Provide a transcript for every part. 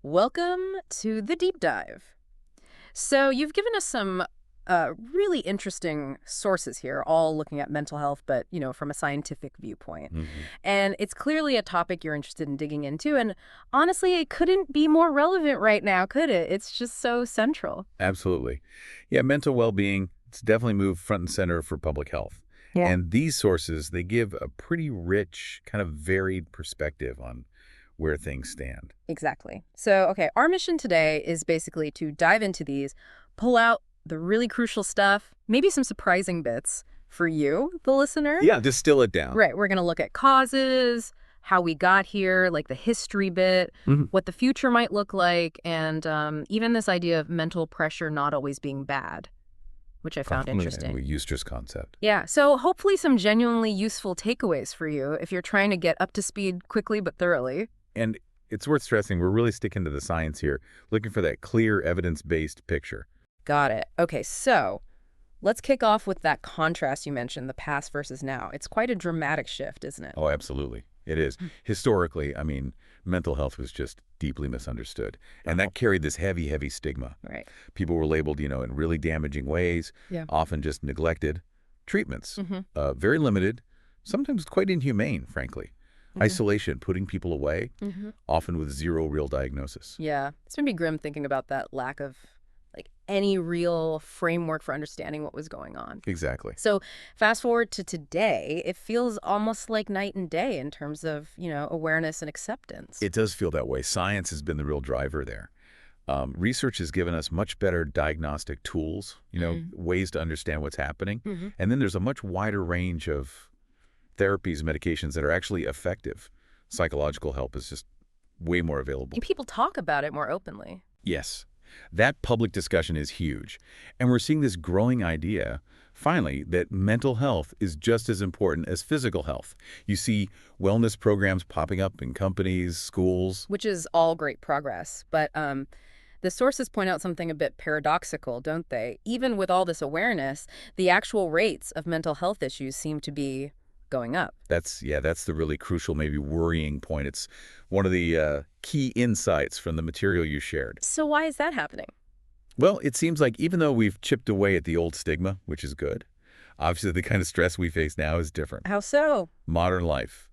Welcome to the deep dive. So, you've given us some really interesting sources here, all looking at mental health, but, from a scientific viewpoint. hmm And it's clearly a topic you're interested in digging into. And honestly, it couldn't be more relevant right now, could it? It's just so central. Absolutely. Yeah, mental well-being, it's definitely moved front and center for public health. Yeah. And these sources, they give a pretty rich, kind of varied perspective on where things stand. Exactly. So, okay, our mission today is basically to dive into these, pull out the really crucial stuff, maybe some surprising bits for you, the listener. Yeah, distill it down. Right. We're going to look at causes, how we got here, like the history bit, hmm what the future might look like, and even this idea of mental pressure not always being bad, which I found interesting. We Euster's concept. Yeah. So hopefully some genuinely useful takeaways for you if you're trying to get up to speed quickly but thoroughly. And it's worth stressing, we're really sticking to the science here, looking for that clear, evidence-based picture. Got it. Okay. So let's kick off with that contrast you mentioned, the past versus now. It's quite a dramatic shift, isn't it? Oh, absolutely. It is. Historically, mental health was just deeply misunderstood. And that carried this heavy, heavy stigma. Right. People were labeled, in really damaging ways, Yeah. often just neglected. Treatments, Mm-hmm. very limited, sometimes quite inhumane, frankly. Mm-hmm. Isolation, putting people away, Mm-hmm. often with zero real diagnosis. Yeah, it's gonna be grim thinking about that lack of any real framework for understanding what was going on. Exactly. So fast forward to today, it feels almost like night and day in terms of, awareness and acceptance. It does feel that way. Science has been the real driver there. Research has given us much better diagnostic tools, ways to understand what's happening. Mm-hmm. And then there's a much wider range of therapies, medications that are actually effective. Psychological help is just way more available. People talk about it more openly. Yes, that public discussion is huge. And we're seeing this growing idea, finally, that mental health is just as important as physical health. You see wellness programs popping up in companies, schools. Which is all great progress. But the sources point out something a bit paradoxical, don't they? Even with all this awareness, the actual rates of mental health issues seem to be going up. That's the really crucial, maybe worrying point. It's one of the key insights from the material you shared. So why is that happening? Well, it seems like even though we've chipped away at the old stigma, which is good, obviously the kind of stress we face now is different. How so? Modern life,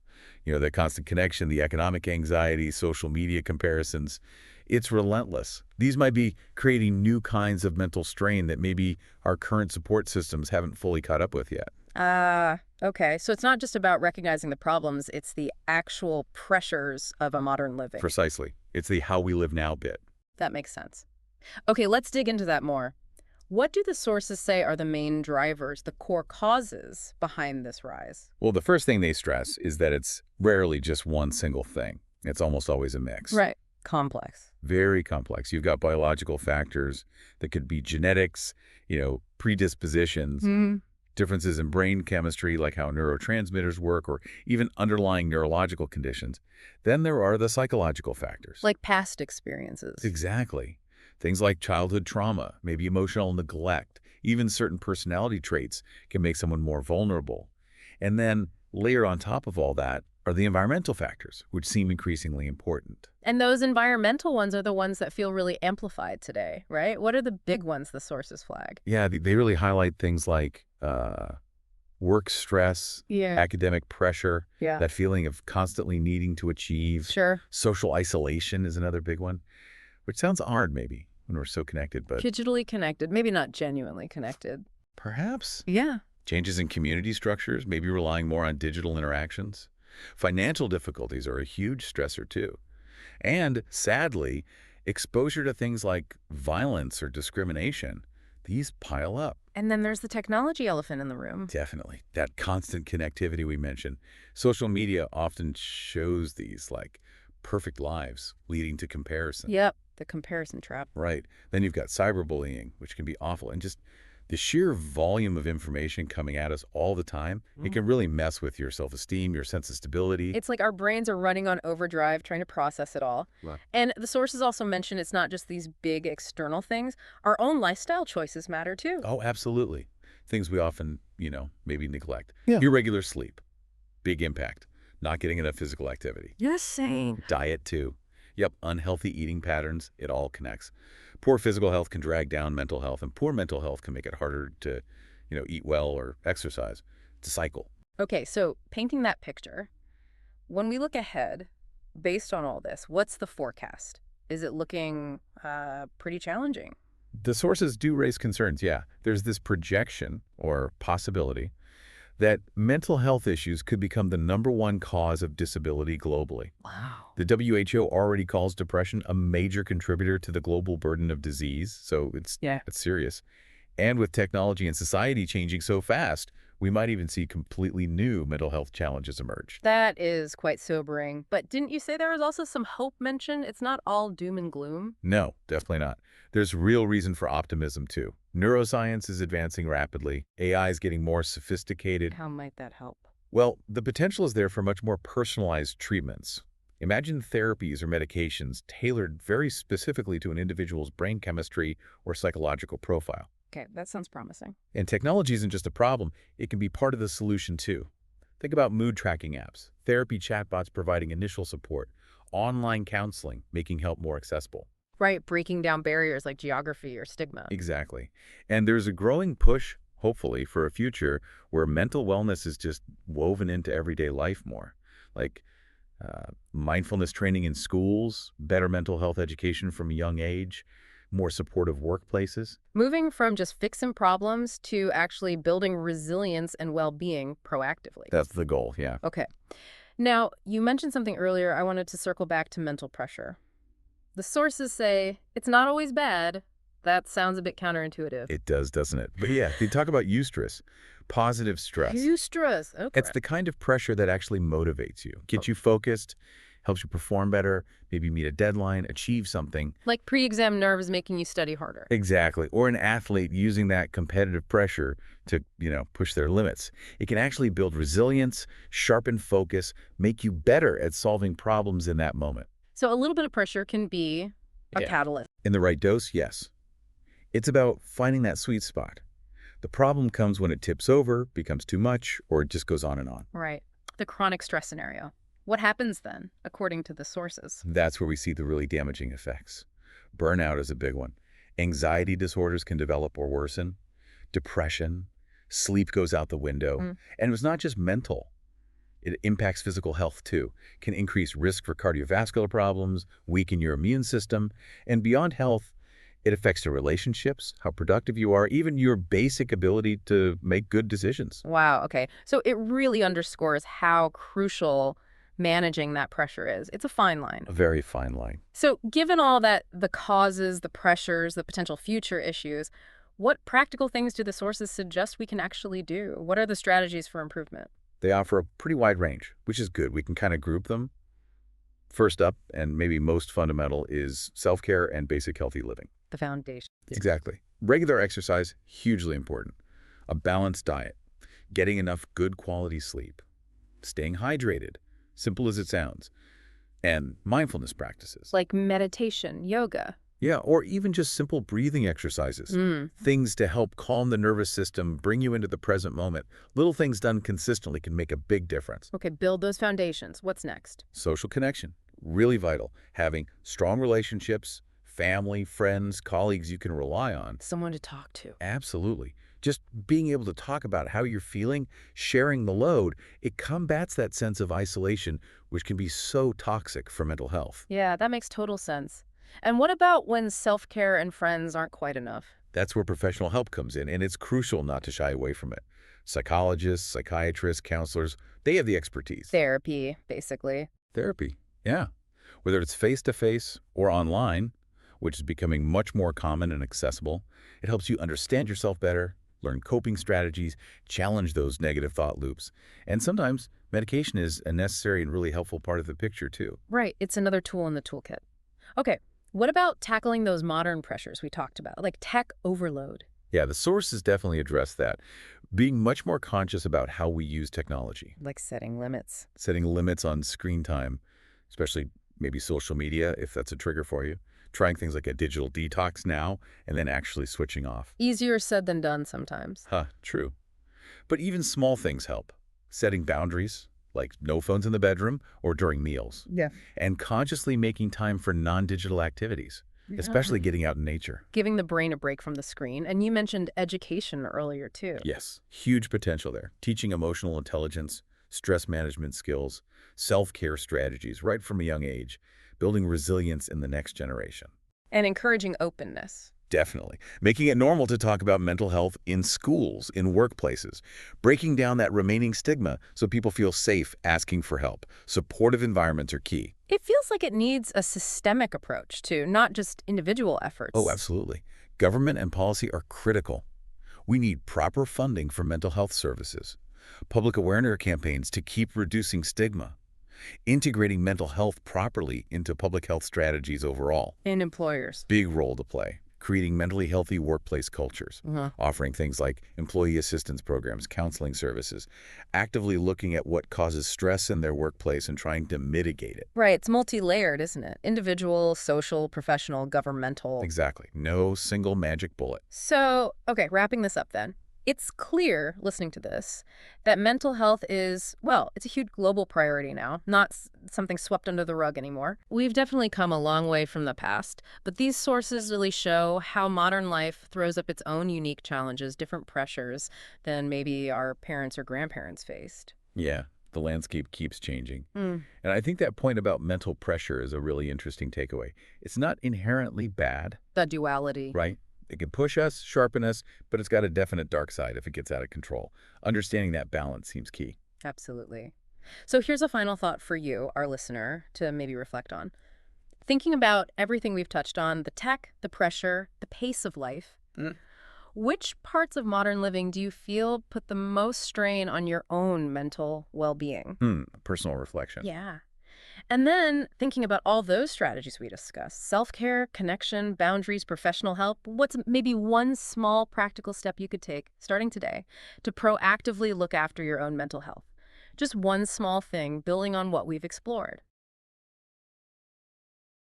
the constant connection, the economic anxiety, social media comparisons, it's relentless. These might be creating new kinds of mental strain that maybe our current support systems haven't fully caught up with yet. Okay. So it's not just about recognizing the problems, it's the actual pressures of a modern living. Precisely. It's the how we live now bit. That makes sense. Okay, let's dig into that more. What do the sources say are the main drivers, the core causes behind this rise? Well, the first thing they stress is that it's rarely just one single thing. It's almost always a mix. Right. Complex. Very complex. You've got biological factors that could be genetics, predispositions, differences in brain chemistry, like how neurotransmitters work, or even underlying neurological conditions. Then there are the psychological factors. Like past experiences. Exactly. Things like childhood trauma, maybe emotional neglect, even certain personality traits can make someone more vulnerable. And then layer on top of all that are the environmental factors, which seem increasingly important. And those environmental ones are the ones that feel really amplified today, right? What are the big ones the sources flag? Yeah, they really highlight things like work stress, Yeah. academic pressure, Yeah. that feeling of constantly needing to achieve. Sure. Social isolation is another big one, which sounds hard maybe when we're so connected, but Digitally connected, maybe not genuinely connected. perhaps Yeah. changes in community structures, maybe relying more on digital interactions. Financial difficulties are a huge stressor too. And sadly, exposure to things like violence or discrimination, these pile up. And then there's the technology elephant in the room. Definitely. That constant connectivity we mentioned. Social media often shows these like perfect lives leading to comparison. Yep. The comparison trap. Right. Then you've got cyberbullying, which can be awful. And just the sheer volume of information coming at us all the time, it can really mess with your self-esteem, your sense of stability. It's like our brains are running on overdrive trying to process it all. Right. And the sources also mention it's not just these big external things. Our own lifestyle choices matter too. Oh, absolutely. Things we often, maybe neglect. Yeah. Irregular sleep, big impact. Not getting enough physical activity. Just saying. Diet, too. Yep, unhealthy eating patterns, it all connects. Poor physical health can drag down mental health, and poor mental health can make it harder to, eat well or exercise. It's a cycle. Okay, so painting that picture, when we look ahead, based on all this, what's the forecast? Is it looking pretty challenging? The sources do raise concerns, yeah. There's this projection or possibility that mental health issues could become the #1 cause of disability globally. Wow. The WHO already calls depression a major contributor to the global burden of disease, so Yeah. it's serious. And with technology and society changing so fast, we might even see completely new mental health challenges emerge. That is quite sobering. But didn't you say there was also some hope mentioned? It's not all doom and gloom. No, definitely not. There's real reason for optimism, too. Neuroscience is advancing rapidly. AI is getting more sophisticated. How might that help? Well, the potential is there for much more personalized treatments. Imagine therapies or medications tailored very specifically to an individual's brain chemistry or psychological profile. Okay, that sounds promising. And technology isn't just a problem, it can be part of the solution too. Think about mood tracking apps, therapy chatbots providing initial support, online counseling making help more accessible. Right, breaking down barriers like geography or stigma. Exactly. And there's a growing push, hopefully, for a future where mental wellness is just woven into everyday life more. Like mindfulness training in schools, better mental health education from a young age, more supportive workplaces. Moving from just fixing problems to actually building resilience and well-being proactively. That's the goal, yeah. Okay. Now, you mentioned something earlier. I wanted to circle back to mental pressure. The sources say it's not always bad. That sounds a bit counterintuitive. It does, doesn't it? But yeah, they talk about eustress, positive stress. Eustress. Okay. It's the kind of pressure that actually motivates you, gets you focused, helps you perform better, maybe meet a deadline, achieve something. Like pre-exam nerves making you study harder. Exactly. Or an athlete using that competitive pressure to, push their limits. It can actually build resilience, sharpen focus, make you better at solving problems in that moment. So a little bit of pressure can be a Yeah. catalyst. In the right dose, yes. It's about finding that sweet spot. The problem comes when it tips over, becomes too much, or it just goes on and on. Right. The chronic stress scenario. What happens then, according to the sources? That's where we see the really damaging effects. Burnout is a big one. Anxiety disorders can develop or worsen. Depression, sleep goes out the window. Mm. And it's not just mental. It impacts physical health too. Can increase risk for cardiovascular problems, weaken your immune system, and beyond health, it affects your relationships, how productive you are, even your basic ability to make good decisions. Wow, okay. So it really underscores how crucial managing that pressure is. It's a fine line. A very fine line. So given all that, the causes, the pressures, the potential future issues, what practical things do the sources suggest we can actually do? What are the strategies for improvement? They offer a pretty wide range, which is good. We can kind of group them. First up, and maybe most fundamental, is self-care and basic healthy living. The foundation. Exactly. Regular exercise, hugely important. A balanced diet, getting enough good quality sleep, staying hydrated, simple as it sounds, and mindfulness practices. Like meditation, yoga. Yeah, or even just simple breathing exercises. Mm. Things to help calm the nervous system, bring you into the present moment. Little things done consistently can make a big difference. Okay, build those foundations. What's next? Social connection, really vital. Having strong relationships, family, friends, colleagues you can rely on. Someone to talk to. Absolutely. Just being able to talk about how you're feeling, sharing the load, it combats that sense of isolation, which can be so toxic for mental health. Yeah, that makes total sense. And what about when self-care and friends aren't quite enough? That's where professional help comes in, and it's crucial not to shy away from it. Psychologists, psychiatrists, counselors, they have the expertise. Therapy, basically. Therapy, yeah. Whether it's face-to-face or online, which is becoming much more common and accessible, it helps you understand yourself better, learn coping strategies, challenge those negative thought loops. And sometimes medication is a necessary and really helpful part of the picture, too. Right, it's another tool in the toolkit. Okay, what about tackling those modern pressures we talked about, like tech overload? Yeah, the sources definitely address that. Being much more conscious about how we use technology, Like setting limits. setting limits on screen time, especially maybe social media, if that's a trigger for you. Trying things like a digital detox now, and then actually switching off. Easier said than done sometimes. True. But even small things help. Setting boundaries, like no phones in the bedroom or during meals, Yeah. and consciously making time for non-digital activities, especially getting out in nature. Giving the brain a break from the screen. And you mentioned education earlier, too. Yes, huge potential there. Teaching emotional intelligence, stress management skills, self-care strategies right from a young age, building resilience in the next generation. And encouraging openness. Definitely. Making it normal to talk about mental health in schools, in workplaces. Breaking down that remaining stigma so people feel safe asking for help. Supportive environments are key. It feels like it needs a systemic approach, too, not just individual Oh, efforts. absolutely. Government and policy are critical. We need proper funding for mental health services, public awareness campaigns to keep reducing stigma, integrating mental health properly into public health strategies overall. In employers. Big role to play. Creating mentally healthy workplace cultures, offering things like employee assistance programs, counseling services, actively looking at what causes stress in their workplace and trying to mitigate it. Right, it's multi-layered, isn't it? Individual, social, professional, governmental. Exactly. No single magic bullet. So, okay, wrapping this up then. It's clear, listening to this, that mental health is, well, it's a huge global priority now, not something swept under the rug anymore. We've definitely come a long way from the past, but these sources really show how modern life throws up its own unique challenges, different pressures than maybe our parents or grandparents faced. Yeah, the landscape keeps changing. Mm, And I think that point about mental pressure is a really interesting takeaway. It's not inherently bad, the duality. right? It can push us, sharpen us, but it's got a definite dark side if it gets out of control. Understanding that balance seems key. Absolutely. So here's a final thought for you, our listener, to maybe reflect on. Thinking about everything we've touched on, the tech, the pressure, the pace of life, Mm. which parts of modern living do you feel put the most strain on your own mental well-being? Personal reflection. Yeah. And then thinking about all those strategies we discussed, self-care, connection, boundaries, professional help, what's maybe one small practical step you could take starting today to proactively look after your own mental health? Just one small thing building on what we've explored.